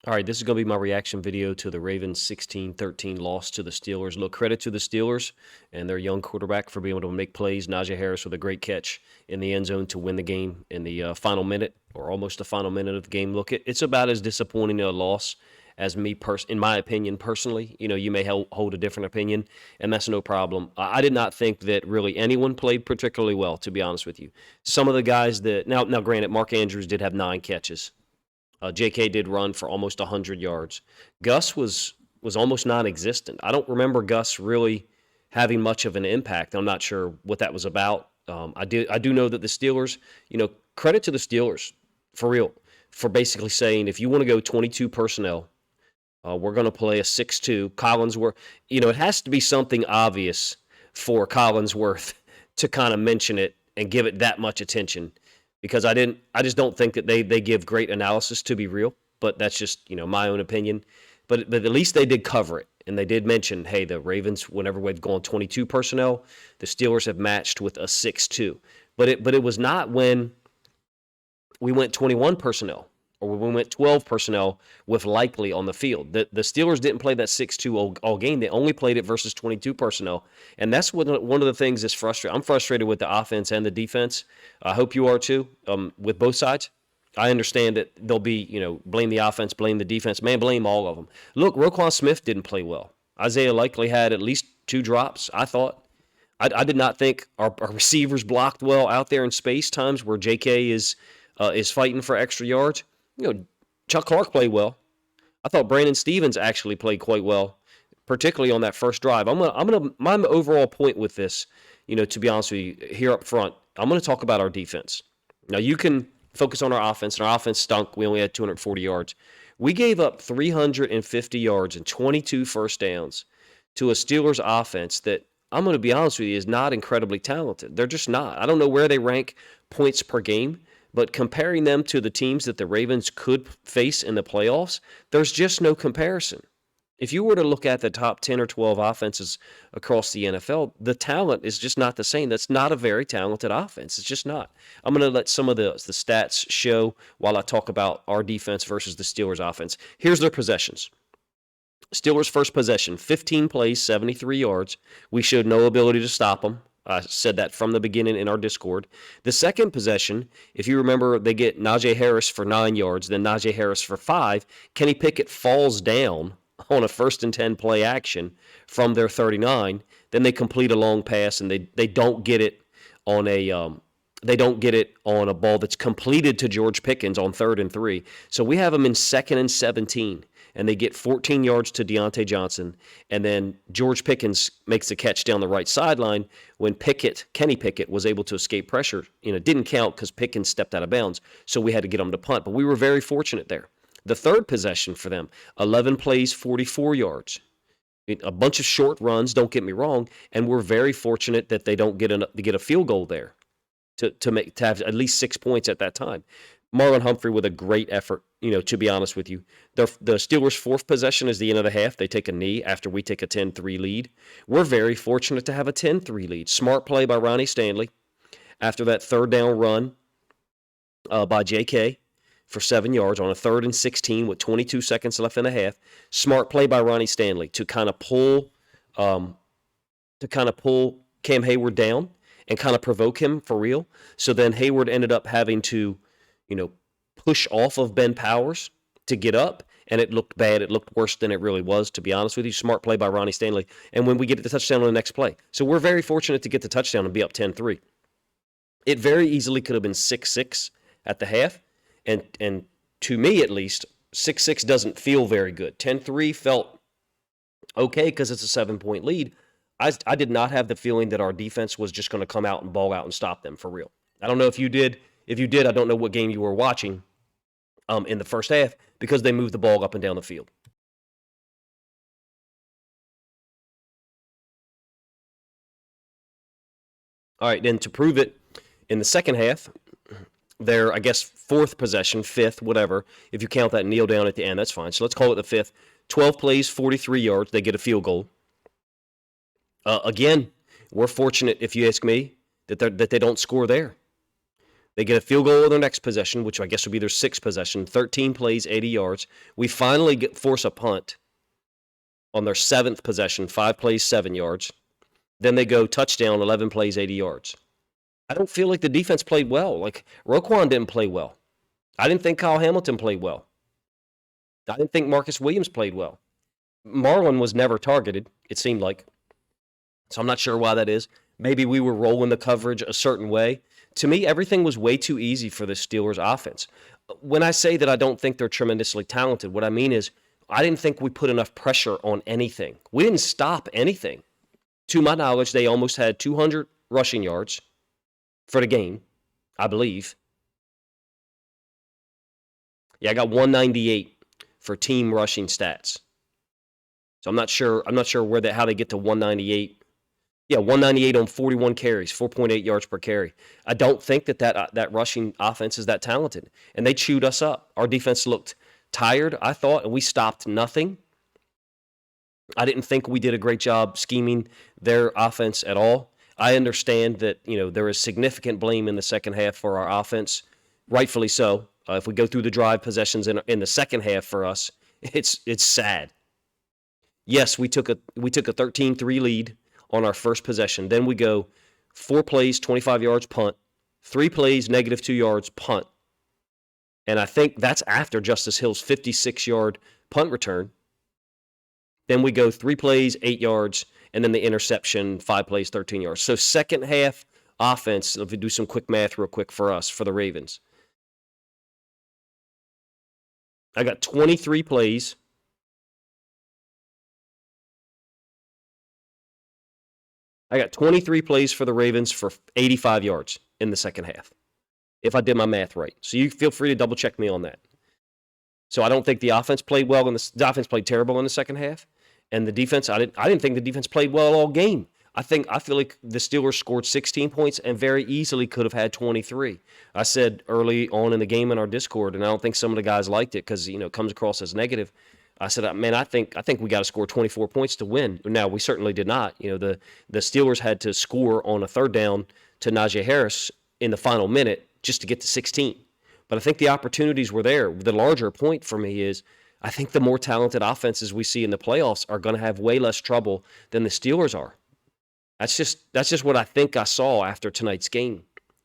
All right, this is going to be my reaction video to the Ravens 16-13 loss to the Steelers. Look, credit to the Steelers and their young quarterback for being able to make plays. Najee Harris with a great catch in the end zone to win the game in the final minute or almost the final minute of the game. Look, it's about as disappointing a loss as in my opinion, personally. You know, you may hold a different opinion, and that's no problem. I did not think that really anyone played particularly well, to be honest with you. Some of the guys that now, granted, Mark Andrews did have 9 catches. J.K. did run for almost 100 yards. Gus was almost non-existent. I don't remember Gus really having much of an impact. I'm not sure what that was about. I do know that the Steelers, credit to the Steelers for real, for basically saying if you want to go 22 personnel, we're going to play a 6-2. Collinsworth, it has to be something obvious for Collinsworth to kind of mention it and give it that much attention, because I just don't think that they give great analysis, to be real, but that's just, my own opinion. But at least they did cover it, and they did mention, hey, the Ravens, whenever we've gone 22 personnel, the Steelers have matched with a 6-2. But it was not when we went 21 personnel or when we went 12 personnel with Likely on the field. The Steelers didn't play that 6-2 all game. They only played it versus 22 personnel. And that's one of the things that's frustrating. I'm frustrated with the offense and the defense. I hope you are too, with both sides. I understand that they'll be, blame the offense, blame the defense. Man, blame all of them. Look, Roquan Smith didn't play well. Isaiah Likely had at least 2 drops, I thought. I did not think our receivers blocked well out there in space, times where J.K. is fighting for extra yards. Chuck Clark played well. I thought Brandon Stevens actually played quite well, particularly on that first drive. My overall point with this, to be honest with you, here up front, I'm going to talk about our defense. Now, you can focus on our offense, and our offense stunk. We only had 240 yards. We gave up 350 yards and 22 first downs to a Steelers offense that, I'm going to be honest with you, is not incredibly talented. They're just not. I don't know where they rank points per game, but comparing them to the teams that the Ravens could face in the playoffs, there's just no comparison. If you were to look at the top 10 or 12 offenses across the NFL, the talent is just not the same. That's not a very talented offense. It's just not. I'm going to let some of the stats show while I talk about our defense versus the Steelers' offense. Here's their possessions. Steelers' first possession, 15 plays, 73 yards. We showed no ability to stop them. I said that from the beginning in our Discord. The second possession, if you remember, they get Najee Harris for 9 yards, then Najee Harris for 5. Kenny Pickett falls down on a 1st and 10 play action from their 39. Then they complete a long pass, and they don't get it on a ball that's completed to George Pickens on 3rd and 3. So we have them in 2nd and 17. And they get 14 yards to Deontay Johnson, and then George Pickens makes the catch down the right sideline when Kenny Pickett, was able to escape pressure. Didn't count because Pickens stepped out of bounds, so we had to get him to punt. But we were very fortunate there. The third possession for them, 11 plays, 44 yards. A bunch of short runs, don't get me wrong, and we're very fortunate that they don't get a field goal there to have at least 6 points at that time. Marlon Humphrey with a great effort, to be honest with you. The Steelers' 4th possession is the end of the half. They take a knee after we take a 10-3 lead. We're very fortunate to have a 10-3 lead. Smart play by Ronnie Stanley after that 3rd down run by J.K. for 7 yards on a 3rd and 16 with 22 seconds left in the half. Smart play by Ronnie Stanley to kind of pull Cam Hayward down and kind of provoke him for real. So then Hayward ended up having to push off of Ben Powers to get up, and it looked bad. It looked worse than it really was, to be honest with you. Smart play by Ronnie Stanley. And when we get the touchdown on the next play. So we're very fortunate to get the touchdown and be up 10-3. It very easily could have been 6-6 at the half, and to me at least, 6-6 doesn't feel very good. 10-3 felt okay because it's a 7-point lead. I did not have the feeling that our defense was just going to come out and ball out and stop them for real. I don't know if you did. If you did, I don't know what game you were watching in the first half, because they moved the ball up and down the field. All right, then to prove it, in the second half, their, 4th possession, 5th, whatever. If you count that kneel down at the end, that's fine. So let's call it the 5th. 12 plays, 43 yards. They get a field goal. Again, we're fortunate, if you ask me, that they don't score there. They get a field goal on their next possession, which I guess would be their sixth possession, 13 plays, 80 yards. We finally force a punt on their seventh possession, 5 plays, 7 yards. Then they go touchdown, 11 plays, 80 yards. I don't feel like the defense played well. Like, Roquan didn't play well. I didn't think Kyle Hamilton played well. I didn't think Marcus Williams played well. Marlon was never targeted, it seemed like. So I'm not sure why that is. Maybe we were rolling the coverage a certain way. To me, everything was way too easy for the Steelers offense. When I say that I don't think they're tremendously talented, what I mean is I didn't think we put enough pressure on anything. We didn't stop anything. To my knowledge, they almost had 200 rushing yards for the game, I believe. Yeah, I got 198 for team rushing stats. So I'm not sure how they get to 198. Yeah, 198 on 41 carries, 4.8 yards per carry. I don't think that rushing offense is that talented. And they chewed us up. Our defense looked tired, I thought, and we stopped nothing. I didn't think we did a great job scheming their offense at all. I understand that, there is significant blame in the second half for our offense, rightfully so. If we go through the drive possessions in the second half for us, it's sad. Yes, we took a 13-3 lead on our first possession. Then we go 4 plays, 25 yards, punt. 3 plays, -2 yards, punt. And I think that's after Justice Hill's 56-yard punt return. Then we go 3 plays, 8 yards, and then the interception, 5 plays, 13 yards. So second half offense, if we do some quick math real quick for us, for the Ravens. I got 23 plays. I got 23 plays for the Ravens for 85 yards in the second half, if I did my math right. So you feel free to double check me on that. So I don't think the offense played well, and the offense played terrible in the second half. And the defense, I didn't think the defense played well all game. I feel like the Steelers scored 16 points and very easily could have had 23. I said early on in the game in our Discord, and I don't think some of the guys liked it because it comes across as negative. I said, man, I think we got to score 24 points to win. Now, we certainly did not. The Steelers had to score on a third down to Najee Harris in the final minute just to get to 16. But I think the opportunities were there. The larger point for me is I think the more talented offenses we see in the playoffs are going to have way less trouble than the Steelers are. That's just what I think I saw after tonight's game.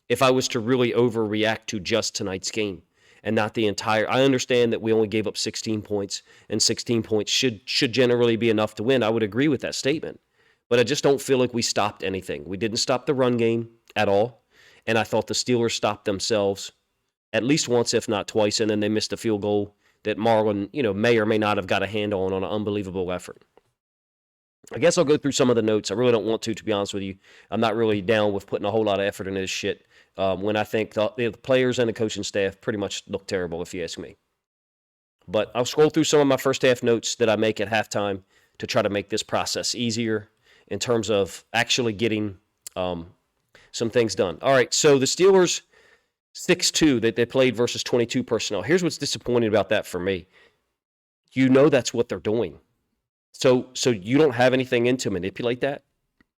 If I was to really overreact to just tonight's game and not the entire, I understand that we only gave up 16 points, and 16 points should generally be enough to win. I would agree with that statement. But I just don't feel like we stopped anything. We didn't stop the run game at all. And I thought the Steelers stopped themselves at least once, if not twice, and then they missed a field goal that Marlon, may or may not have got a hand on an unbelievable effort. I guess I'll go through some of the notes. I really don't want to be honest with you. I'm not really down with putting a whole lot of effort into this shit when I think the players and the coaching staff pretty much look terrible, if you ask me. But I'll scroll through some of my first half notes that I make at halftime to try to make this process easier in terms of actually getting some things done. All right, so the Steelers 6-2 that they played versus 22 personnel. Here's what's disappointing about that for me. That's what they're doing. So you don't have anything in to manipulate that?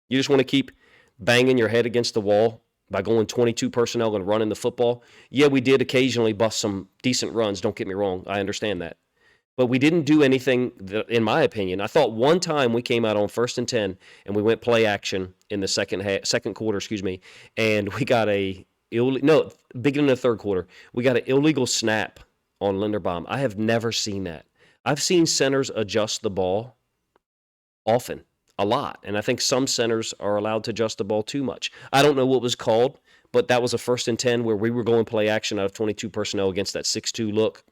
You just want to keep banging your head against the wall by going 22 personnel and running the football? Yeah, we did occasionally bust some decent runs. Don't get me wrong. I understand that. But we didn't do anything, in my opinion. I thought one time we came out on 1st and 10 and we went play action in the second quarter, and we got beginning of the third quarter, we got an illegal snap on Linderbaum. I have never seen that. I've seen centers adjust the ball often, a lot, and I think some centers are allowed to adjust the ball too much. I don't know what was called, but that was a 1st and 10 where we were going play action out of 22 personnel against that 6-2 look.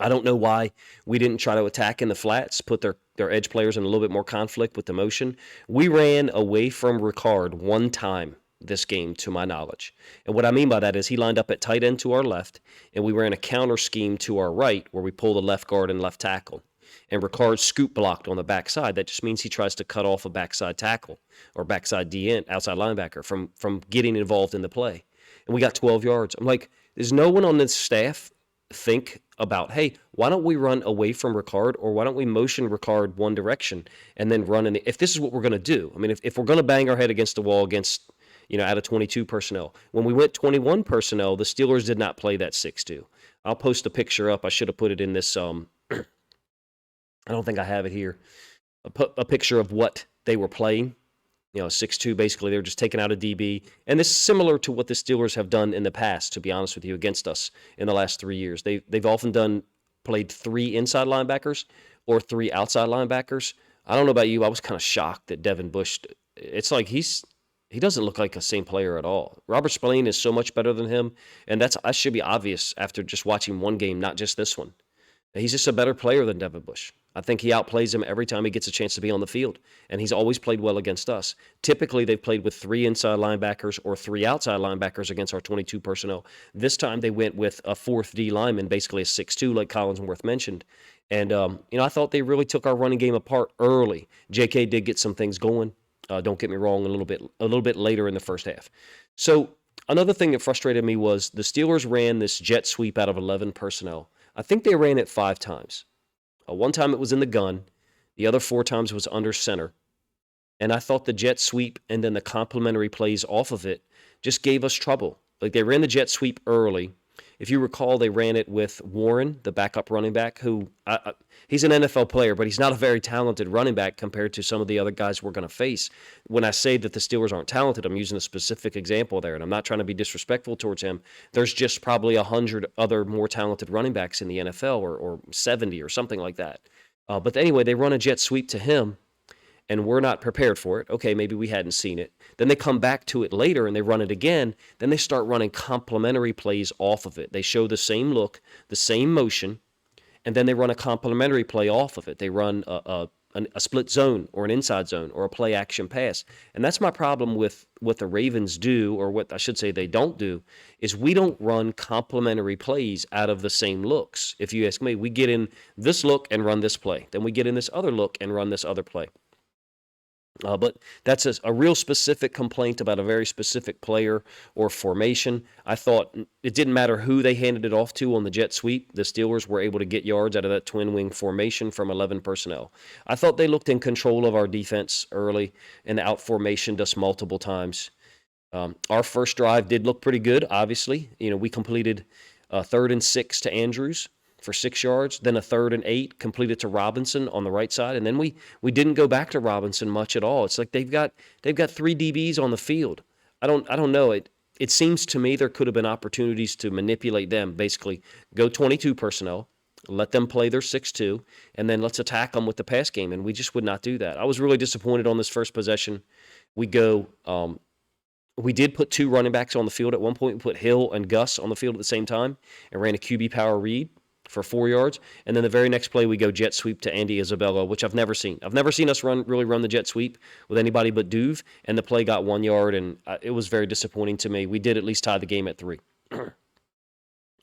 I don't know why we didn't try to attack in the flats, put their edge players in a little bit more conflict with the motion. We ran away from Ricard one time this game, to my knowledge. And what I mean by that is he lined up at tight end to our left, and we ran a counter scheme to our right where we pulled a left guard and left tackle. And Ricard scoop blocked on the backside. That just means he tries to cut off a backside tackle or backside DN, outside linebacker, from getting involved in the play. And we got 12 yards. I'm like, does no one on this staff think about, hey, why don't we run away from Ricard, or why don't we motion Ricard one direction and then run in if this is what we're going to do? I mean, if we're going to bang our head against the wall against out of 22 personnel. When we went 21 personnel, the Steelers did not play that 6-2. I'll post a picture up. I should have put it in this. I don't think I have it here. A picture of what they were playing. 6-2, basically, they were just taking out a DB. And this is similar to what the Steelers have done in the past, to be honest with you, against us in the last 3 years. They've often played 3 inside linebackers or 3 outside linebackers. I don't know about you. I was kind of shocked that Devin Bush, it's like he doesn't look like the same player at all. Robert Spillane is so much better than him, and that should be obvious after just watching one game, not just this one. He's just a better player than Devin Bush. I think he outplays him every time he gets a chance to be on the field, and he's always played well against us. Typically, they've played with 3 inside linebackers or 3 outside linebackers against our 22 personnel. This time, they went with a 4th D lineman, basically a 6-2, like Collinsworth mentioned. And, I thought they really took our running game apart early. J.K. did get some things going. Don't get me wrong, a little bit later in the first half. So another thing that frustrated me was the Steelers ran this jet sweep out of 11 personnel. I think they ran it 5 times. One time it was in the gun. The other 4 times was under center. And I thought the jet sweep and then the complementary plays off of it just gave us trouble. Like, they ran the jet sweep early. If you recall, they ran it with Warren, the backup running back, who he's an NFL player, but he's not a very talented running back compared to some of the other guys we're going to face. When I say that the Steelers aren't talented, I'm using a specific example there, and I'm not trying to be disrespectful towards him. There's just probably 100 other more talented running backs in the NFL, or 70 or something like that. But anyway, they run a jet sweep to him, and we're not prepared for it. Okay, maybe we hadn't seen it. Then they come back to it later and they run it again. Then they start running complementary plays off of it. They show the same look, the same motion, and then they run a complementary play off of it. They run a split zone or an inside zone or a play action pass. And that's my problem with what the Ravens do, or what I should say they don't do, is we don't run complementary plays out of the same looks. If you ask me, we get in this look and run this play. Then we get in this other look and run this other play. But that's a real specific complaint about a very specific player or formation. I thought it didn't matter who they handed it off to on the jet sweep. The Steelers were able to get yards out of that twin wing formation from 11 personnel. I thought they looked in control of our defense early and out formationed us multiple times. Our first drive did look pretty good, obviously. We completed 3rd and 6 to Andrews for 6 yards, then a 3rd and 8 completed to Robinson on the right side, and then we didn't go back to Robinson much at all. It's like they've got 3 DBs on the field. I don't know. It seems to me there could have been opportunities to manipulate them. Basically, go 22 personnel, let them play their 6-2, and then let's attack them with the pass game. And we just would not do that. I was really disappointed on this first possession. We did put 2 running backs on the field at one point. We put Hill and Gus on the field at the same time and ran a QB power read for 4 yards. And then the very next play, we go jet sweep to Andy Isabella, which I've never seen. I've never seen us really run the jet sweep with anybody but Duve, and the play got 1 yard, and it was very disappointing to me. We did at least tie the game at 3. All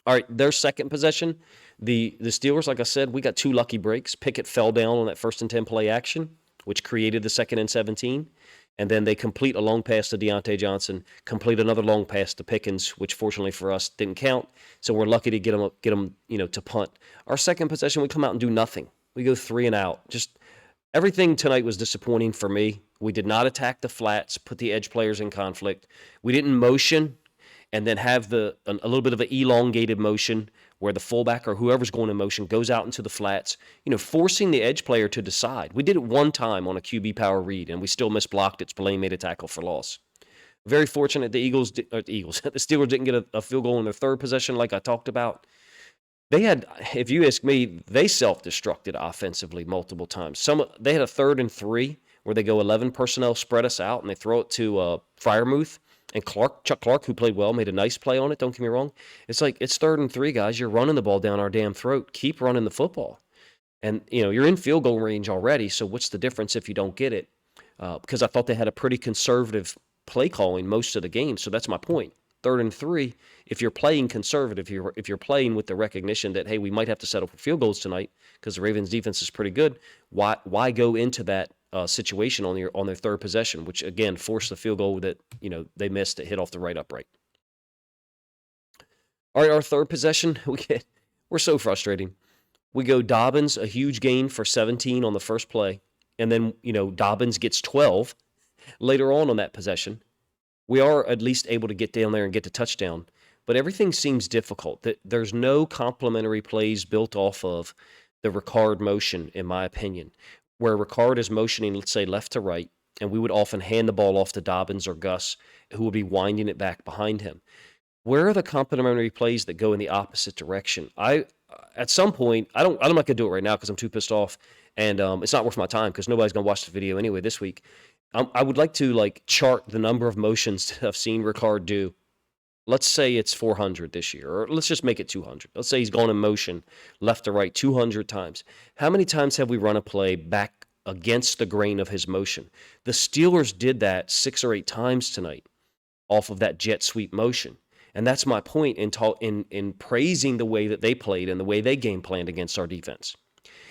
right, their second possession, the Steelers, like I said, we got 2 lucky breaks. Pickett fell down on that 1st and 10 play action, which created the 2nd and 17. And then they complete a long pass to Deontay Johnson, complete another long pass to Pickens, which fortunately for us didn't count. So we're lucky to get them, to punt. Our second possession, we come out and do nothing. We go 3 and out. Just everything tonight was disappointing for me. We did not attack the flats, put the edge players in conflict. We didn't motion and then have a little bit of an elongated motion where the fullback or whoever's going in motion goes out into the flats, forcing the edge player to decide. We did it one time on a QB power read, and we still misblocked it. Spillane made a tackle for loss. Very fortunate the Steelers didn't get a field goal in their third possession like I talked about. They had, if you ask me, they self-destructed offensively multiple times. They had a 3rd and 3 where they go 11 personnel, spread us out, and they throw it to Freiermuth. And Chuck Clark, who played well, made a nice play on it. Don't get me wrong. It's like, it's 3rd and 3, guys. You're running the ball down our damn throat. Keep running the football. And, you're in field goal range already, so what's the difference if you don't get it? Because I thought they had a pretty conservative play calling most of the game, so that's my point. 3rd and 3, if you're playing conservative, if you're playing with the recognition that, hey, we might have to settle for field goals tonight because the Ravens' defense is pretty good, why go into that situation on their third possession, which again forced the field goal that they missed that hit off the right upright. All right, our third possession, we're so frustrating. We go Dobbins, a huge gain for 17 on the first play, and then Dobbins gets 12 later on that possession. we are at least able to get down there and get the touchdown. But everything seems difficult. There's no complementary plays built off of the Ricard motion, in my opinion, where Ricard is motioning, let's say, left to right, and we would often hand the ball off to Dobbins or Gus, who would be winding it back behind him. Where are the complementary plays that go in the opposite direction? At some point, I'm not gonna do it right now because I'm too pissed off, and it's not worth my time because nobody's gonna watch the video anyway this week. I would like to like chart the number of motions that I've seen Ricard do. Let's say it's 400 this year, or let's just make it 200. Let's say he's gone in motion left to right 200 times. How many times have we run a play back against the grain of his motion? The Steelers did that 6 or 8 times tonight off of that jet sweep motion. And that's my point in praising the way that they played and the way they game planned against our defense,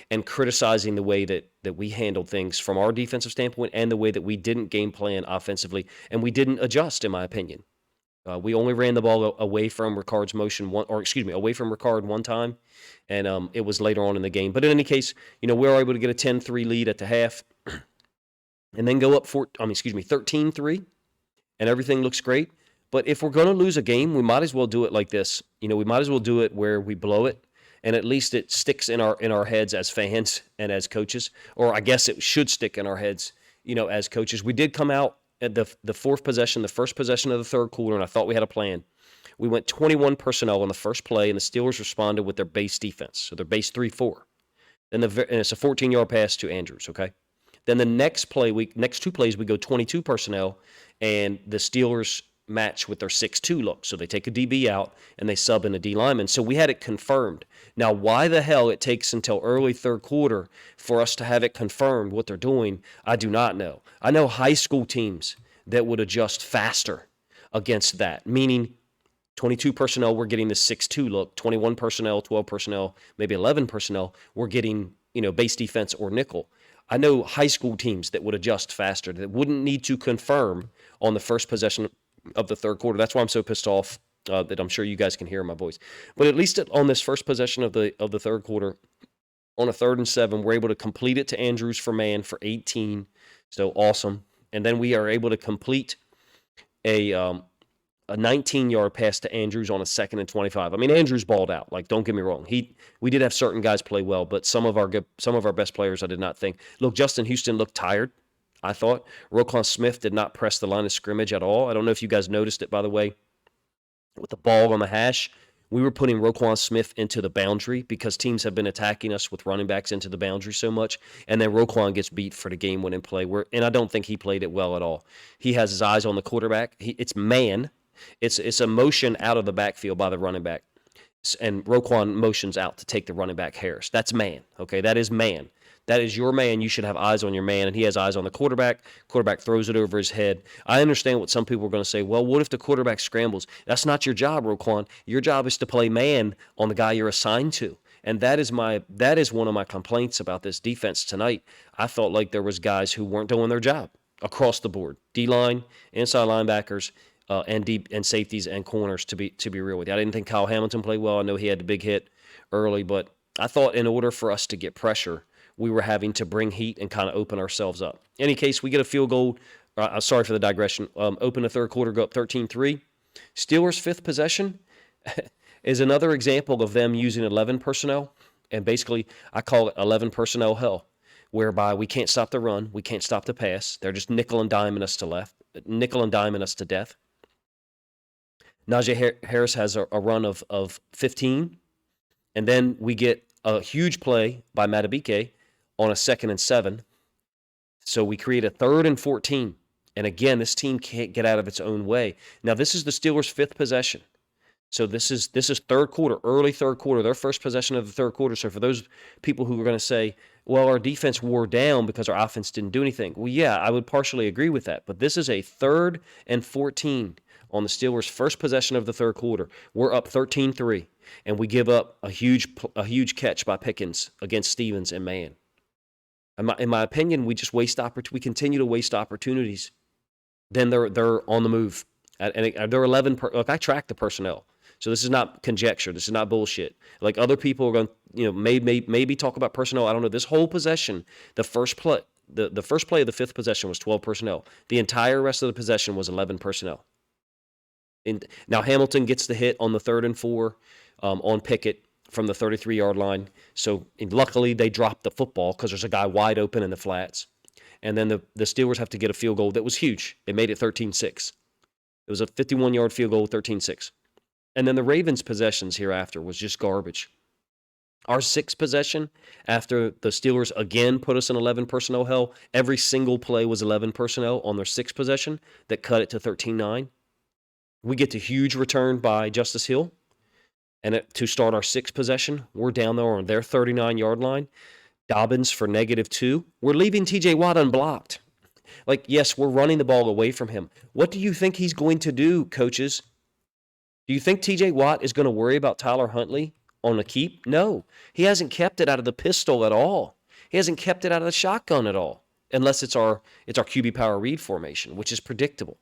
and criticizing the way that we handled things from our defensive standpoint and the way that we didn't game plan offensively and we didn't adjust, in my opinion. We only ran the ball away from Ricard's motion away from Ricard one time, and it was later on in the game. But in any case, we were able to get a 10-3 lead at the half, and then go up 13-3, and everything looks great. But if we're going to lose a game, we might as well do it like this. We might as well do it where we blow it, and at least it sticks in our heads as fans and as coaches, or I guess it should stick in our heads, as coaches. We did come out at the first possession of the third quarter, and I thought we had a plan. We went 21 personnel on the first play, and the Steelers responded with their base defense, so their base 3-4. And it's a 14-yard pass to Andrews, okay? Then the next 2 plays, we go 22 personnel, and the Steelers match with their 6-2 look. So they take a DB out and they sub in a D lineman. So we had it confirmed. Now, why the hell it takes until early third quarter for us to have it confirmed what they're doing, I do not know. I know high school teams that would adjust faster against that, meaning 22 personnel, we're getting the 6-2 look, 21 personnel, 12 personnel, maybe 11 personnel, we're getting, base defense or nickel. I know high school teams that would adjust faster, that wouldn't need to confirm on the first possession of the third quarter. That's why I'm so pissed off that I'm sure you guys can hear my voice. But at least on this first possession of the third quarter, on a 3rd and 7, we're able to complete it to Andrews for 18. So awesome. And then we are able to complete a 19-yard pass to Andrews on a 2nd and 25. I mean, Andrews balled out. Like, don't get me wrong. We did have certain guys play well, but some of our best players, I did not think. Look, Justin Houston looked tired, I thought. Roquan Smith did not press the line of scrimmage at all. I don't know if you guys noticed it, by the way. With the ball on the hash, we were putting Roquan Smith into the boundary because teams have been attacking us with running backs into the boundary so much, and then Roquan gets beat for the game-winning play. And I don't think he played it well at all. He has his eyes on the quarterback. It's man. It's a motion out of the backfield by the running back, and Roquan motions out to take the running back Harris. That's man, okay? That is man. That is your man. You should have eyes on your man, and he has eyes on the quarterback. Quarterback throws it over his head. I understand what some people are going to say. Well, what if the quarterback scrambles? That's not your job, Roquan. Your job is to play man on the guy you're assigned to. And that is one of my complaints about this defense tonight. I felt like there was guys who weren't doing their job across the board. D-line, inside linebackers, and safeties and corners, to be real with you. I didn't think Kyle Hamilton played well. I know he had the big hit early, but I thought in order for us to get pressure, we were having to bring heat and kind of open ourselves up. In any case, we get a field goal. Sorry for the digression. Open the third quarter, go up 13-3. Steelers' 5th possession is another example of them using 11 personnel, and basically I call it 11 personnel hell, whereby we can't stop the run, we can't stop the pass. They're just nickel and diming us to death. Najee Harris has a run of 15, and then we get a huge play by Matabike on a 2nd and 7. So we create a 3rd and 14. And again, this team can't get out of its own way. Now, this is the Steelers' 5th possession. So this is third quarter, early third quarter, their first possession of the third quarter. So for those people who are going to say, well, our defense wore down because our offense didn't do anything. Well, yeah, I would partially agree with that. But this is a 3rd and 14 on the Steelers' first possession of the third quarter. We're up 13-3, and we give up a huge catch by Pickens against Stevens and man. In my opinion, we just we continue to waste opportunities. Then they're on the move, and they're 11. Look, I track the personnel, so this is not conjecture. This is not bullshit. Like other people are going, maybe talk about personnel. I don't know. This whole possession, the first play, the first play of the fifth possession was 12 personnel. The entire rest of the possession was 11 personnel. And now Hamilton gets the hit on the 3rd and 4 on Pickett from the 33-yard line. So luckily they dropped the football because there's a guy wide open in the flats. And then the Steelers have to get a field goal that was huge. They made it 13-6. It was a 51-yard field goal, 13-6. And then the Ravens' possessions hereafter was just garbage. Our sixth possession, after the Steelers again put us in 11 personnel hell, every single play was 11 personnel on their sixth possession that cut it to 13-9. We get the huge return by Justice Hill. And to start our sixth possession, we're down there on their 39-yard line. Dobbins for -2. We're leaving TJ Watt unblocked. Like, yes, we're running the ball away from him. What do you think he's going to do, coaches? Do you think TJ Watt is going to worry about Tyler Huntley on a keep? No. He hasn't kept it out of the pistol at all. He hasn't kept it out of the shotgun at all, unless it's our QB power read formation, which is predictable.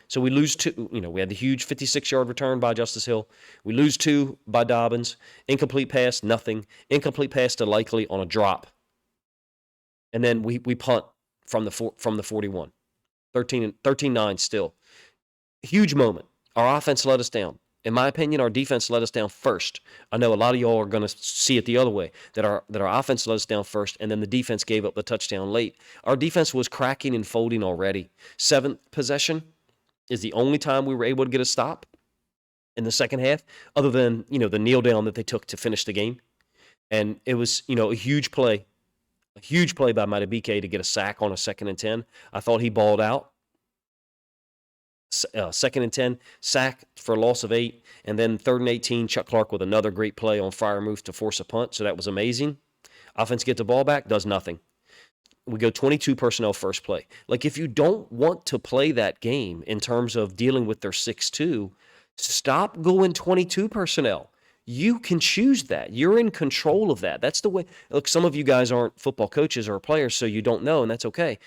So we lose 2. We had the huge 56-yard return by Justice Hill. We lose 2 by Dobbins. Incomplete pass, nothing. Incomplete pass to Likely on a drop. And then we punt from the 41. 13-9 still. Huge moment. Our offense let us down. In my opinion, our defense let us down first. I know a lot of y'all are going to see it the other way, that our offense let us down first, and then the defense gave up the touchdown late. Our defense was cracking and folding already. Seventh possession is the only time we were able to get a stop in the second half, other than, the kneel down that they took to finish the game. And it was, a huge play by Madubuike to get a sack on a 2nd and 10. I thought he balled out. 2nd and 10, sack for a loss of 8. And then 3rd and 18, Chuck Clark with another great play on fire move to force a punt. So that was amazing. Offense gets the ball back, does nothing. We go 22 personnel first play. Like, if you don't want to play that game in terms of dealing with their 6-2, stop going 22 personnel. You can choose that. You're in control of that. That's the way. Look, some of you guys aren't football coaches or players, so you don't know, and that's okay.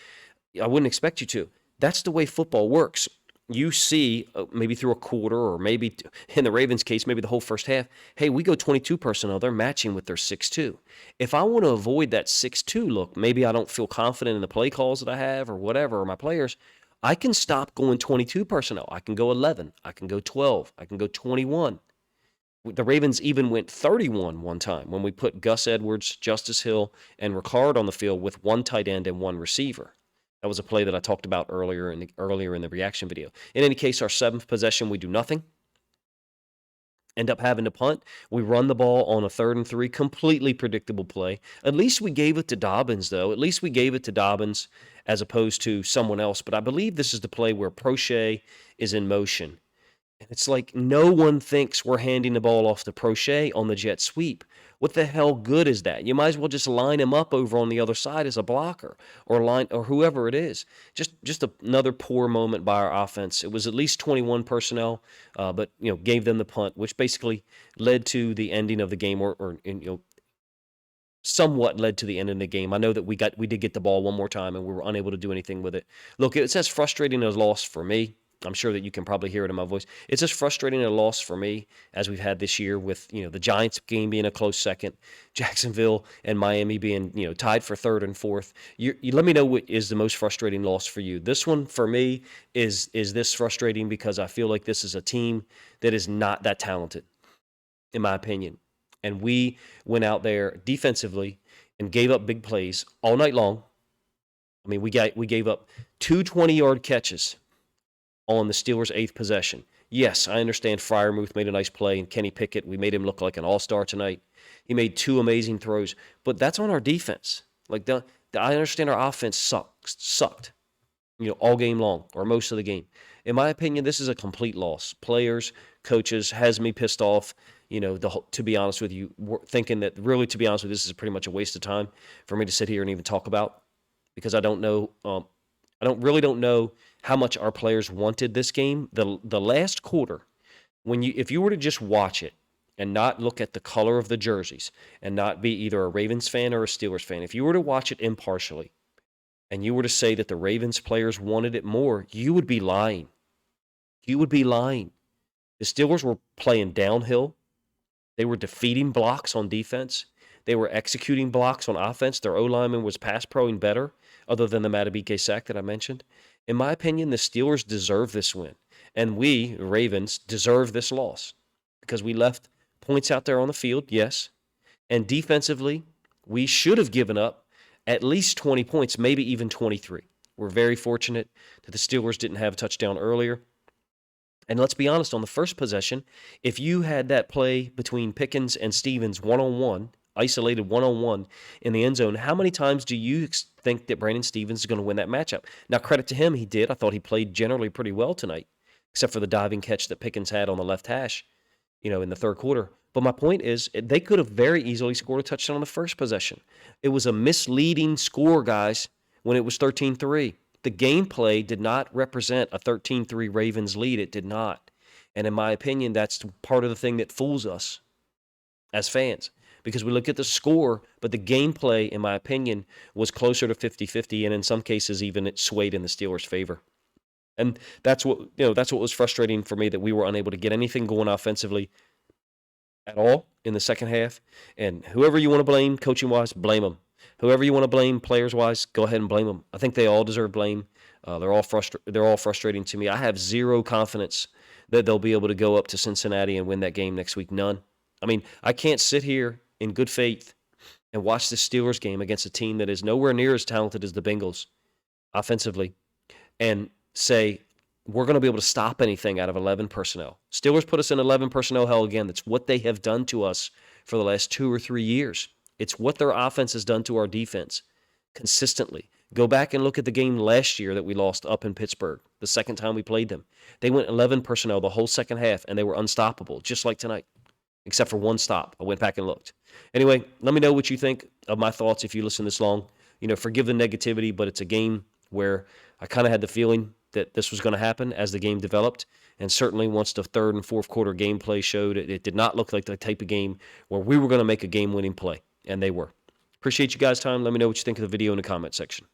I wouldn't expect you to. That's the way football works. You see, maybe through a quarter, or maybe in the Ravens' case, maybe the whole first half, hey, we go 22 personnel. They're matching with their 6-2. If I want to avoid that 6-2 look, maybe I don't feel confident in the play calls that I have or whatever, or my players, I can stop going 22 personnel. I can go 11. I can go 12. I can go 21. The Ravens even went 31 one time when we put Gus Edwards, Justice Hill, and Ricard on the field with 1 tight end and 1 receiver. That was a play that I talked about earlier in the reaction video. In any case, our 7th possession, we do nothing. End up having to punt. We run the ball on a 3rd and 3, completely predictable play. At least we gave it to Dobbins, though. At least we gave it to Dobbins as opposed to someone else. But I believe this is the play where Prochet is in motion. And it's like no one thinks we're handing the ball off to Prochet on the jet sweep. What the hell good is that? You might as well just line him up over on the other side as a blocker, or whoever it is. Just another poor moment by our offense. It was at least 21 personnel, but gave them the punt, which basically led to the ending of the game, or somewhat led to the end of the game. I know that we did get the ball one more time, and we were unable to do anything with it. Look, it's as frustrating as a loss for me. I'm sure that you can probably hear it in my voice. It's as frustrating a loss for me as we've had this year, with the Giants game being a close second, Jacksonville and Miami being tied for 3rd and 4th. You let me know what is the most frustrating loss for you. This one for me is this frustrating because I feel like this is a team that is not that talented, in my opinion. And we went out there defensively and gave up big plays all night long. I mean, we gave up 2 20-yard catches on the Steelers' 8th possession. Yes, I understand Freiermuth made a nice play, and Kenny Pickett, we made him look like an all-star tonight. He made 2 amazing throws, but that's on our defense. Like, I understand our offense sucked, all game long, or most of the game. In my opinion, this is a complete loss. Players, coaches, has me pissed off, to be honest with you, thinking that really, to be honest with you, this is pretty much a waste of time for me to sit here and even talk about, because I don't know, I don't know how much our players wanted this game. The last quarter, if you were to just watch it and not look at the color of the jerseys and not be either a Ravens fan or a Steelers fan, if you were to watch it impartially and you were to say that the Ravens players wanted it more, you would be lying. You would be lying. The Steelers were playing downhill. They were defeating blocks on defense. They were executing blocks on offense. Their O-lineman was pass proing better, other than the Matabike sack that I mentioned. In my opinion, the Steelers deserve this win. And we, Ravens, deserve this loss because we left points out there on the field, yes. And defensively, we should have given up at least 20 points, maybe even 23. We're very fortunate that the Steelers didn't have a touchdown earlier. And let's be honest, on the first possession, if you had that play between Pickens and Stevens one-on-one, isolated one-on-one in the end zone, how many times do you think that Brandon Stevens is going to win that matchup? Now, credit to him, he did. I thought he played generally pretty well tonight, except for the diving catch that Pickens had on the left hash, in the third quarter. But my point is, they could have very easily scored a touchdown on the first possession. It was a misleading score, guys, when it was 13-3. The gameplay did not represent a 13-3 Ravens lead. It did not. And in my opinion, that's part of the thing that fools us as fans, because we look at the score, but the gameplay, in my opinion, was closer to 50-50, and in some cases even it swayed in the Steelers' favor. And that's what was frustrating for me, that we were unable to get anything going offensively at all in the second half. And whoever you want to blame coaching-wise, blame them. Whoever you want to blame players-wise, go ahead and blame them. I think they all deserve blame. They're all frustrating to me. I have zero confidence that they'll be able to go up to Cincinnati and win that game next week. None. I mean, I can't sit here in good faith and watch the Steelers game against a team that is nowhere near as talented as the Bengals offensively and say we're going to be able to stop anything out of 11 personnel. Steelers put us in 11 personnel hell again. That's what they have done to us for the last 2 or 3 years. It's what their offense has done to our defense consistently. Go back and look at the game last year that we lost up in Pittsburgh, the second time we played them. They went 11 personnel the whole second half, and they were unstoppable, just like tonight, except for one stop. I went back and looked. Anyway, let me know what you think of my thoughts if you listen this long. Forgive the negativity, but it's a game where I kind of had the feeling that this was going to happen as the game developed. And certainly once the third and fourth quarter gameplay showed, it did not look like the type of game where we were going to make a game-winning play. And they were. Appreciate you guys' time. Let me know what you think of the video in the comment section.